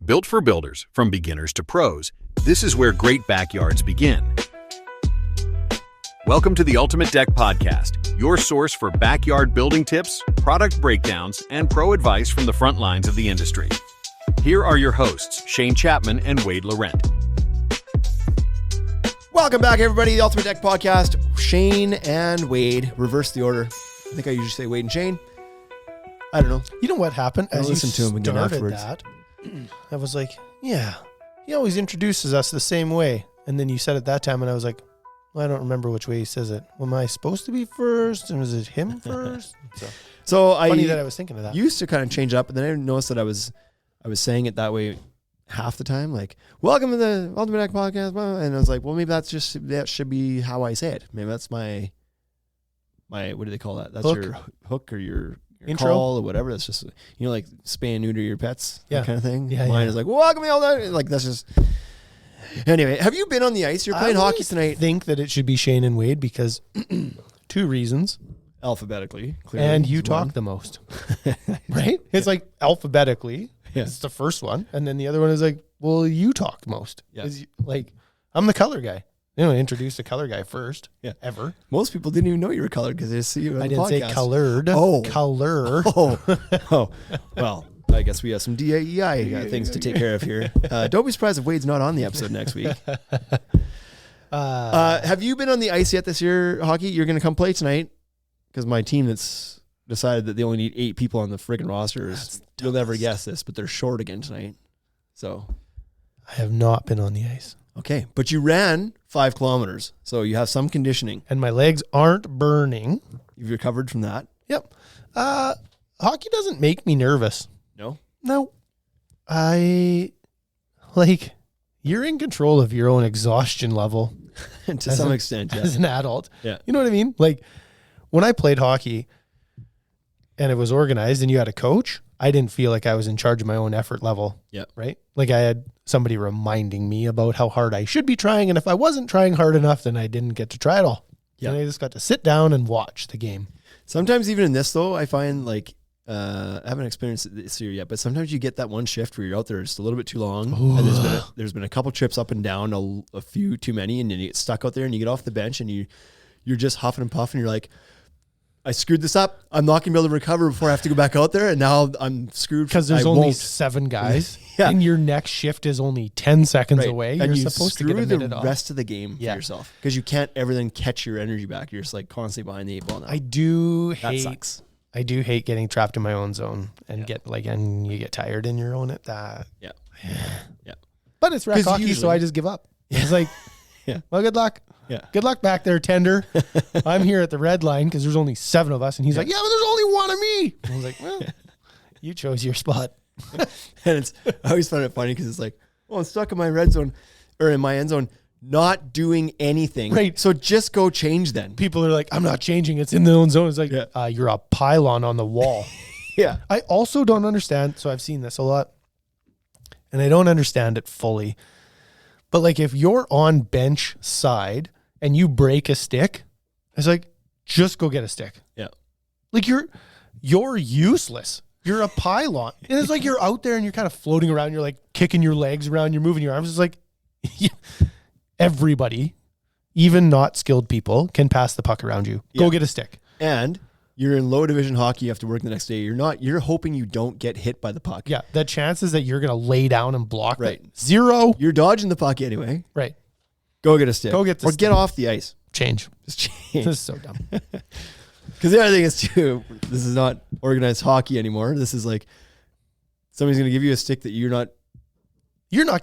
Built for builders, from beginners to pros, this is where great backyards begin. Welcome to the Ultimate Deck Podcast, your source for backyard building tips, product breakdowns, and pro advice from the front lines of the industry. Here are your hosts, Shane Chapman and Wade Laurent. Welcome back, everybody, the Ultimate Deck Podcast. Shane and Wade. Reverse the order. I think I usually say Wade and Shane. I don't know. You know what happened? I'll listen to him again afterwards. That, I was like, yeah, he always introduces us the same way. And then you said it that time, and I was like, well, I don't remember which way he says it. Well, am I supposed to be first? And was it him first? So funny that I was thinking of that. Used to kind of change up, and then I noticed that I was saying it that way half the time, like, welcome to the Ultimate Deck Podcast. And I was like, well, maybe that should be how I say it. Maybe that's my what do they call that? That's hook. Your hook or your intro call or whatever. That's just, like spay and neuter your pets, that kind of thing. Yeah, Mine is like, welcome to all that. Like, that's just. Anyway, have you been on the ice? You're playing hockey tonight. I think that it should be Shane and Wade because two reasons. Alphabetically, clearly. And you talk the most. Right? It's like alphabetically. Yeah. It's the first one. And then the other one is like, well, you talk most. Yeah. Like, I'm the color guy. Introduce the color guy first. Yeah. Ever. Most people didn't even know you were colored because they see you on the podcast. I didn't say colored. Oh. Color. Oh. Well, I guess we have some DAEI things to take care of here. Don't be surprised if Wade's not on the episode next week. Have you been on the ice yet this year, hockey? You're going to come play tonight? Because my team that's decided that they only need 8 people on the friggin' roster is, you'll never guess this, but they're short again tonight. So I have not been on the ice. Okay, but you ran 5 kilometers, so you have some conditioning. And my legs aren't burning. You've recovered from that? Yep. Hockey doesn't make me nervous. No? No. You're in control of your own exhaustion level. To some extent, yeah. As an adult. Yeah. You know what I mean? Like, when I played hockey and it was organized and you had a coach, I didn't feel like I was in charge of my own effort level. Yeah. Right? Like, I had somebody reminding me about how hard I should be trying. And if I wasn't trying hard enough, then I didn't get to try at all. Yeah. And I just got to sit down and watch the game. Sometimes even in this, though, I find like, I haven't experienced it this year yet, but sometimes you get that one shift where you're out there just a little bit too long. Ooh. And there's been a couple trips up and down, a few too many, and then you get stuck out there and you get off the bench and you're just huffing and puffing. You're like, I screwed this up. I'm not going to be able to recover before I have to go back out there. And now I'm screwed. Because there's only 7 guys. Yeah. And your next shift is only 10 seconds away. And you're supposed to get a minute off. The rest of the game for yourself. Because you can't ever then catch your energy back. You're just like constantly behind the 8 ball now. That sucks. I do hate getting trapped in my own zone and and you get tired in your own at that. Yeah. Yeah. But it's rec hockey, so I just give up. It's like, well, good luck. Yeah. Good luck back there, tender. I'm here at the red line because there's only 7 of us. And he's like, yeah, but there's only 1 of me. I was like, well, you chose your spot. And I always find it funny because it's like, oh, I'm stuck in my red zone or in my end zone, not doing anything. Right. So just go change then. People are like, I'm not changing. It's in the own zone. It's like, you're a pylon on the wall. Yeah. I also don't understand. So I've seen this a lot and I don't understand it fully. But like if you're on bench side and you break a stick, it's like, just go get a stick. Yeah. Like you're useless. You're a pylon. And it's like you're out there and you're kind of floating around. You're like kicking your legs around. You're moving your arms. It's like everybody, even not skilled people, can pass the puck around you. Go get a stick. And you're in low division hockey. You have to work the next day. You're hoping you don't get hit by the puck. Yeah. The chances that you're going to lay down and block, right? 0. You're dodging the puck anyway. Right. Go get a stick. Go get the stick. Get off the ice. Change. Just change. This is so dumb. Because the other thing is too, this is not organized hockey anymore. This is like somebody's going to give you a stick that you're not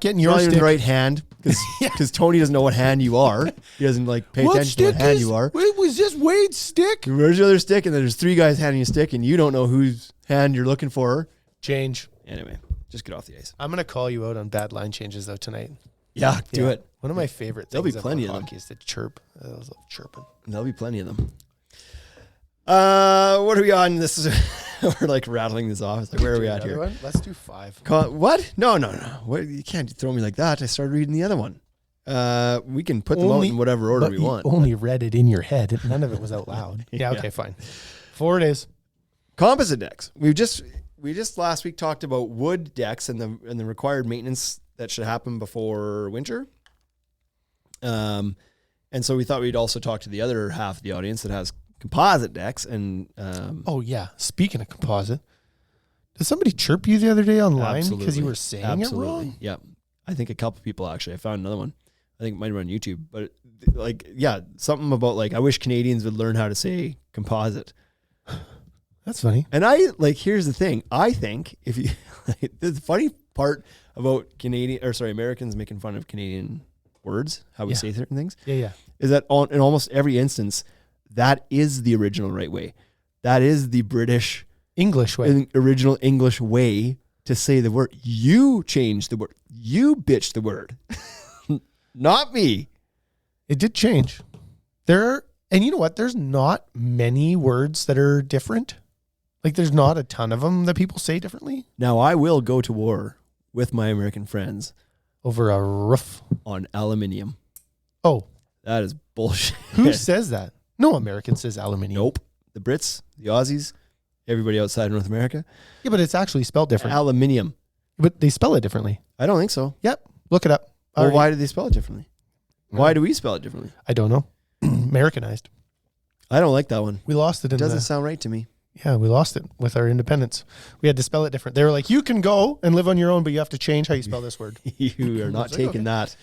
getting your stick in the right hand because Tony doesn't know what hand you are. He doesn't pay attention to what hand you are. Wait, was this Wade's stick? Where's your other stick? And then there's 3 guys handing you a stick and you don't know whose hand you're looking for. Change. Anyway, just get off the ice. I'm going to call you out on bad line changes though tonight. Yeah, do it. One of my favorite things There'll be plenty of them. Hockey is to chirp. I love chirping. There'll be plenty of them. What are we on? This is we're like rattling this off. It's like, where are we at here? One? Let's do 5. What? No. What? You can't throw me like that. I started reading the other one. We can put them out in whatever order we want. Only read it in your head. None of it was out loud. Yeah. Okay. Fine. 4 days. Composite decks. we just last week talked about wood decks and the required maintenance that should happen before winter. And so we thought we'd also talk to the other half of the audience that has composite decks. And oh yeah, speaking of composite, did somebody chirp you the other day online because you were saying it wrong? Yeah, I think a couple people actually. I found another one. I think it might have been on YouTube, but like, yeah, something about like, I wish Canadians would learn how to say composite. That's funny. And here's the thing. I think if you, the funny part about Americans making fun of Canadian words, how we say certain things. Yeah. Is that in almost every instance, that is the original right way. That is the British English way. Original English way to say the word. You changed the word. You bitched the word. Not me. It did change. And you know what? There's not many words that are different. Like there's not a ton of them that people say differently. Now I will go to war with my American friends over a roof on aluminium. Oh, that is bullshit. Who says that? No American says aluminium. Nope. The Brits, the Aussies, everybody outside North America. Yeah, but it's actually spelled different. Aluminium. But they spell it differently. I don't think so. Yep. Look it up. Well, why do they spell it differently? Why do we spell it differently? I don't know. Americanized. I don't like that one. We lost it. It doesn't sound right to me. Yeah, we lost it with our independence. We had to spell it different. They were like, you can go and live on your own, but you have to change how you spell this word. You are not taking that.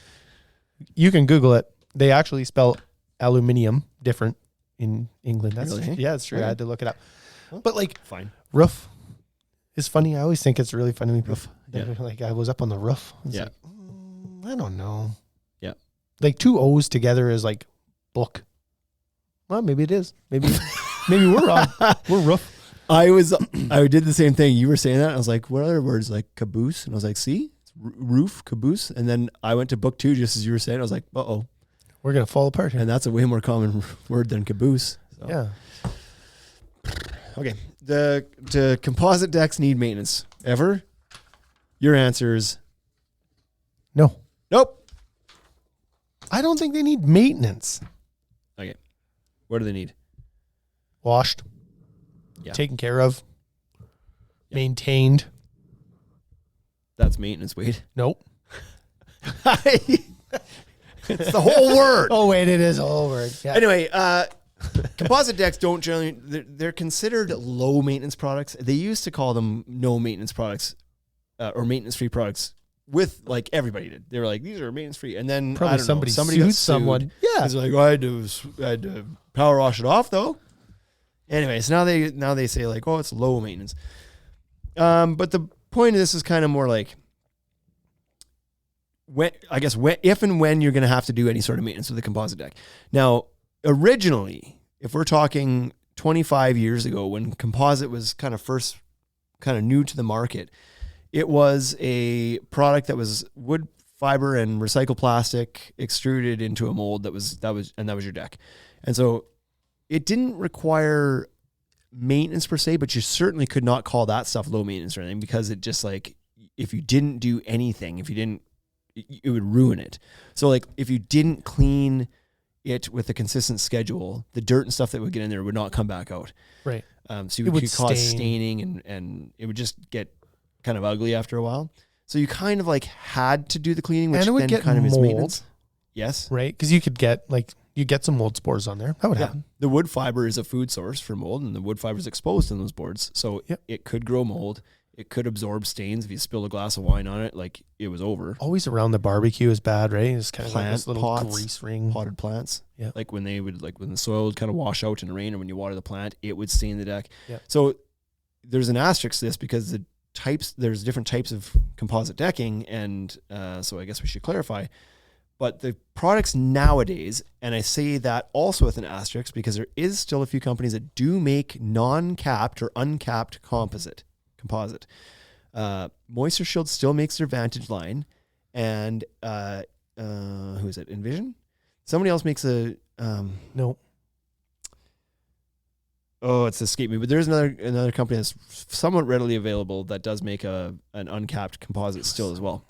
You can Google it. They actually spell aluminium different in England. That's really? Yeah, it's true. Okay. I had to look it up. But like, fine. Roof is funny. I always think it's really funny when people like, I was up on the roof. Yeah. Like, I don't know. Yeah. Like 2 O's together is like book. Well, maybe it is. Maybe we're wrong. We're roof. I did the same thing. You were saying that. I was like, what other words? Like caboose. And I was like, see, it's roof, caboose. And then I went to book 2 just as you were saying. I was like, uh-oh. We're going to fall apart here. And that's a way more common word than caboose. So. Yeah. Okay. The composite decks need maintenance. Ever? Your answer is no. Nope. I don't think they need maintenance. Okay. What do they need? Washed. Yeah. Taken care of. Yeah. Maintained. That's maintenance, Wade. Nope. It's the whole word. Oh, wait, it is a whole word. Yeah. Anyway, composite decks don't generally, they're considered low maintenance products. They used to call them no maintenance products or maintenance free products with like everybody did. They were like, these are maintenance free. And then probably somebody sued someone. Yeah. It's like, well, I had to power wash it off though. Anyways, now they say like, oh, it's low maintenance. But the point of this is kind of more like, if and when you're going to have to do any sort of maintenance with a composite deck. Now, originally, if we're talking 25 years ago, when composite was kind of new to the market, it was a product that was wood fiber and recycled plastic extruded into a mold that was your deck. And so it didn't require maintenance per se, but you certainly could not call that stuff low maintenance or anything, because it just like, if you didn't do anything, it would ruin it. So like if you didn't clean it with a consistent schedule, the dirt and stuff that would get in there would not come back out. Right. So it could cause staining and it would just get kind of ugly after a while. So you kind of like had to do the cleaning, which then kind of is maintenance. Yes. Right. Because you could get some mold spores on there. That would happen. The wood fiber is a food source for mold, and the wood fiber is exposed in those boards. So it could grow mold. It could absorb stains. If you spilled a glass of wine on it, like it was over. Always around the barbecue is bad, right? It's kind of like this little grease ring. Potted plants. Yeah. Like when the soil would kind of wash out in the rain, and when you water the plant, it would stain the deck. Yeah. So there's an asterisk to this, because there's different types of composite decking. And so I guess we should clarify. But the products nowadays, and I say that also with an asterisk, because there is still a few companies that do make non-capped or uncapped composite. Moisture Shield still makes their Vantage line, and who is it? Envision? Somebody else makes a no. Oh, it's escaped me. But there's another company that's somewhat readily available that does make an uncapped composite still as well.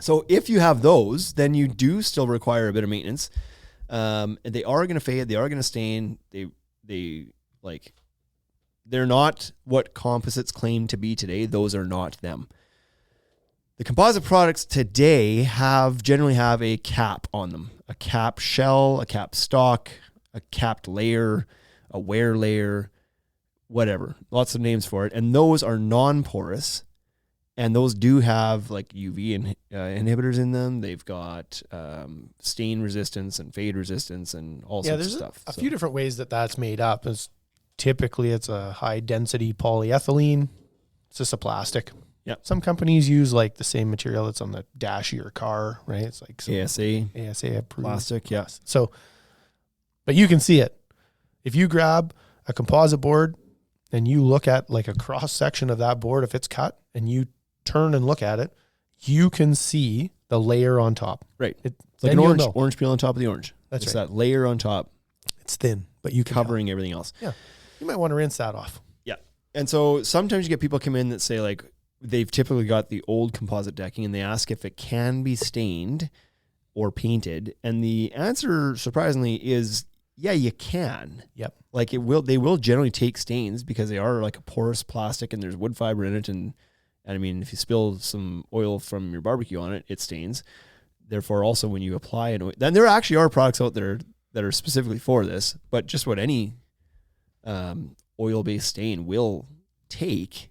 So if you have those, then you do still require a bit of maintenance. And they are going to fade. They are going to stain. They like they're not what composites claim to be today. Those are not them. The composite products today generally have a cap on them, a cap shell, a cap stock, a capped layer, a wear layer, whatever. Lots of names for it. And those are non-porous. And those do have like UV inhibitors in them. They've got stain resistance and fade resistance and all sorts of stuff. A few different ways that's made up. Typically, it's a high-density polyethylene. It's just a plastic. Yep. Some companies use like the same material that's on the dash of your car, right? It's like ASA approved plastic, yeah. So, but you can see it. If you grab a composite board and you look at like a cross section of that board, if it's cut and you turn and look at it, you can see the layer on top. Right. It's like an orange peel on top of the orange. That's it's right. That layer on top. It's thin, but you can covering everything else. Yeah. You might want to rinse that off. Yeah. And so sometimes you get people come in that say like, they've typically got the old composite decking and they ask if it can be stained or painted. And the answer, surprisingly, is yeah, you can. Yep. Like they will generally take stains because they are like a porous plastic and there's wood fiber in it. And I mean, if you spill some oil from your barbecue on it, it stains. Therefore, also when you apply it, then there actually are products out there that are specifically for this, but just what any oil-based stain will take.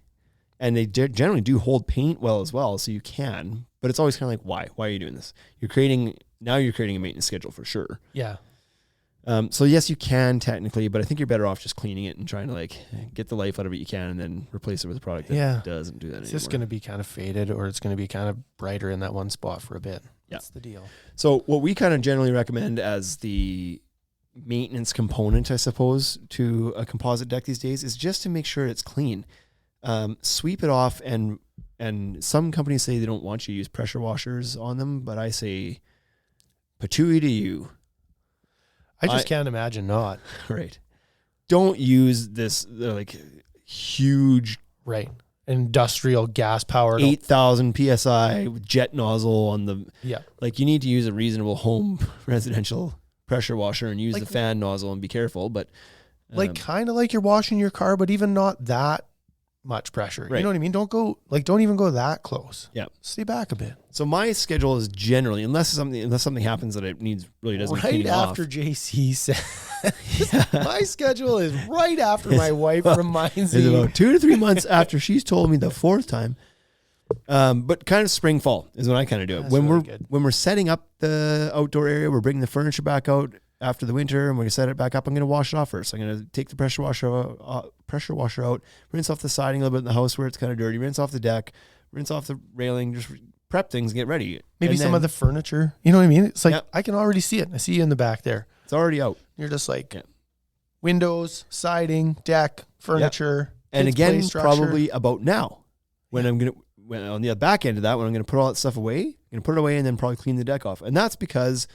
And they generally do hold paint well as well, so you can. But it's always kind of like, why? Why are you doing this? You're creating a maintenance schedule for sure. Yeah. So yes, you can technically, but I think you're better off just cleaning it and trying to like get the life out of it you can, and then replace it with a product that doesn't do that anymore. It's just going to be kind of faded, or it's going to be kind of brighter in that one spot for a bit. Yeah. That's the deal. So what we kind of generally recommend as the maintenance component, I suppose, to a composite deck these days is just to make sure it's clean. Sweep it off, and some companies say they don't want you to use pressure washers on them, but I say patooey to you. I just can't imagine not. Right. Don't use this like huge industrial gas powered 8,000 PSI jet nozzle on the like you need to use a reasonable home residential pressure washer and use the fan nozzle and be careful, but like kind of like you're washing your car, but even not that much pressure. Right. You know what I mean? Don't even go that close. Yeah. Stay back a bit. So my schedule is generally, unless something happens that it really doesn't clean after off. JC said, my schedule is right after my wife reminds It's me. about 2 to 3 months after she's told me the fourth time. But kind of spring, fall is when I kind of do it. That's When we're setting up the outdoor area, we're bringing the furniture back out after the winter, and we're going to set it back up. I'm going to wash it off first. I'm going to take the pressure washer out, rinse off the siding a little bit in the house where it's kind of dirty, rinse off the deck, rinse off the railing, just prep things and get ready. Maybe some of the furniture. You know what I mean? It's like, I can already see it. I see you in the back there. It's already out. You're just like windows, siding, deck, furniture. And again, probably about now when I'm going to, on the back end of that, when I'm going to put all that stuff away, I'm going to put it away and then probably clean the deck off. And that's because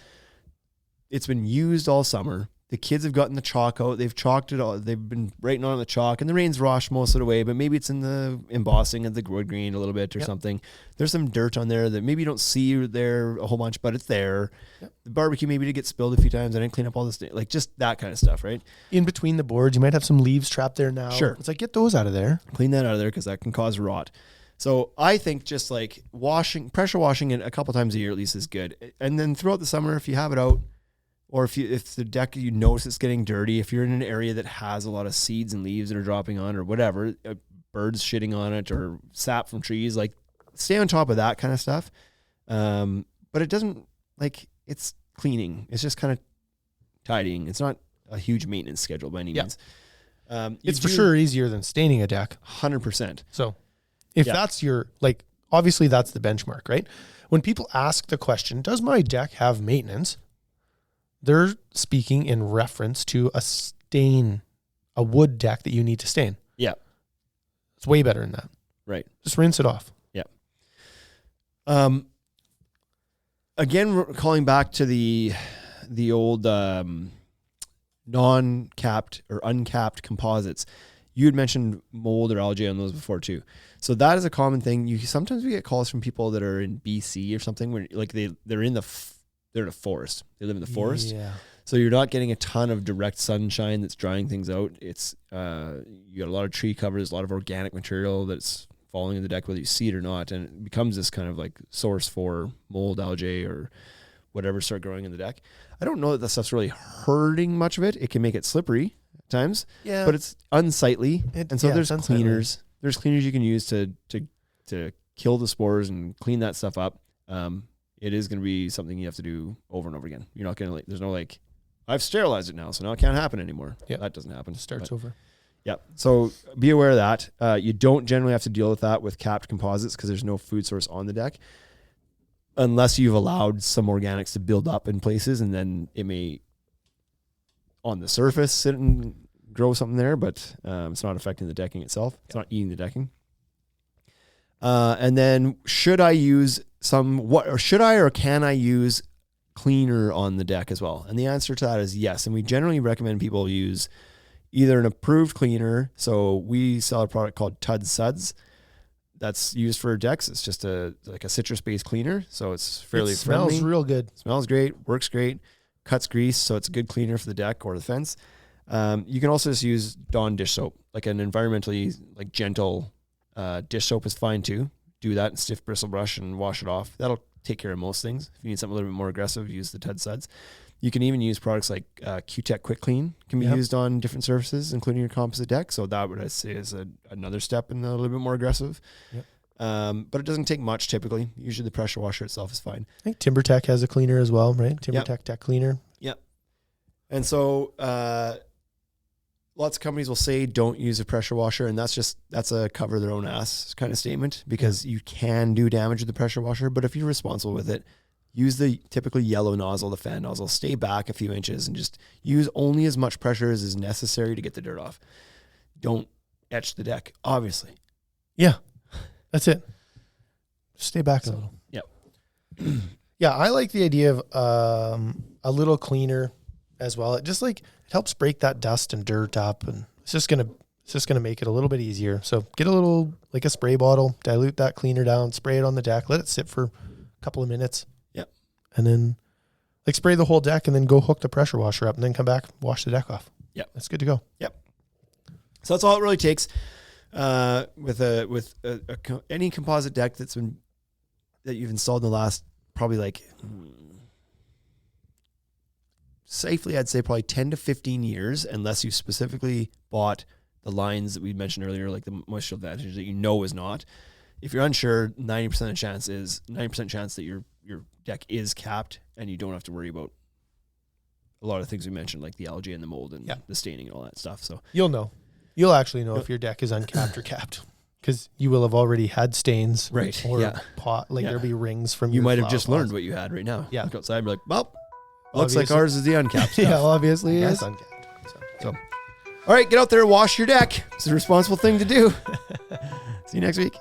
it's been used all summer. The kids have gotten the chalk out. They've chalked it all. They've been writing on the chalk, and the rain's washed most of the way, but maybe it's in the embossing of the wood grain a little bit or something. There's some dirt on there that maybe you don't see there a whole bunch, but it's there. Yep. The barbecue maybe did get spilled a few times. I didn't clean up all this, like just that kind of stuff, right? In between the boards, you might have some leaves trapped there now. Sure. It's like, get those out of there. Clean that out of there because that can cause rot. So I think just like pressure washing it a couple times a year at least is good. And then throughout the summer, if you have it out, or if the deck, you notice it's getting dirty, if you're in an area that has a lot of seeds and leaves that are dropping on or whatever, birds shitting on it or sap from trees, like stay on top of that kind of stuff. But it doesn't, like, it's cleaning. It's just kind of tidying. It's not a huge maintenance schedule by any means. It's for sure easier than staining a deck. 100%. So if that's your, like, obviously that's the benchmark, right? When people ask the question, does my deck have maintenance? They're speaking in reference to a wood deck that you need to stain. Yeah. It's way better than that. Right. Just rinse it off. Yeah. Again, calling back to the old non-capped or uncapped composites. You had mentioned mold or algae on those before too. So that is a common thing. Sometimes we get calls from people that are in BC or something where like they're in a forest. They live in the forest. Yeah. So you're not getting a ton of direct sunshine that's drying things out. It's you got a lot of tree cover, there's a lot of organic material that's falling in the deck, whether you see it or not, and it becomes this kind of like source for mold, algae, or whatever start growing in the deck. I don't know that that stuff's really hurting much of it. It can make it slippery at times, but it's unsightly. And so there's cleaners. There's cleaners you can use to kill the spores and clean that stuff up. It is going to be something you have to do over and over again. You're not going to there's no like, I've sterilized it now, so now it can't happen anymore. Yeah, that doesn't happen. It starts over. Yeah. So be aware of that. You don't generally have to deal with that with capped composites because there's no food source on the deck, unless you've allowed some organics to build up in places, and then it may on the surface sit and grow something there, but it's not affecting the decking itself. It's not eating the decking. And then should I use or can I use cleaner on the deck as well? And the answer to that is yes. And we generally recommend people use either an approved cleaner. So we sell a product called Tud Suds that's used for decks. It's just like a citrus-based cleaner. So it's fairly friendly. Smells real good. Smells great, works great, cuts grease. So it's a good cleaner for the deck or the fence. You can also just use Dawn dish soap, like an environmentally like gentle dish soap is fine too. Do that in stiff bristle brush and wash it off. That'll take care of most things. If you need something a little bit more aggressive, use the Tud Suds. You can even use products like Q-Tech Quick Clean can be used on different surfaces, including your composite deck. So that would I say is another step in a little bit more aggressive. Yep. But it doesn't take much typically. Usually the pressure washer itself is fine. I think TimberTech has a cleaner as well, right? TimberTech deck cleaner. Yep. And so lots of companies will say don't use a pressure washer, and that's a cover their own ass kind of statement, because you can do damage with the pressure washer. But if you're responsible with it, use the typically yellow nozzle, the fan nozzle, stay back a few inches and just use only as much pressure as is necessary to get the dirt off. Don't etch the deck, obviously. Yeah, that's it. Stay back a little. Yep. Yeah, I like the idea of a little cleaner as well. It just it helps break that dust and dirt up, and it's just gonna make it a little bit easier. So get a little, like a spray bottle, dilute that cleaner down, spray it on the deck, let it sit for a couple of minutes. Yep. And then spray the whole deck, and then go hook the pressure washer up, and then come back, wash the deck off. Yep. That's good to go. Yep. So that's all it really takes with any composite deck that you've installed in the last probably safely, I'd say probably 10 to 15 years, unless you specifically bought the lines that we mentioned earlier, like the moisture advantage that is not. If you're unsure, 90% chance that your deck is capped, and you don't have to worry about a lot of things we mentioned, like the algae and the mold and the staining and all that stuff. So you'll actually know if your deck is uncapped or capped, because you will have already had stains, right? Or pot, there'll be rings from. You might have just learned what you had right now. Yeah, look outside and be like, well, looks like ours is the uncapped stuff. Yeah, obviously it is uncapped. So, all right, get out there, wash your deck. It's a responsible thing to do. See you next week.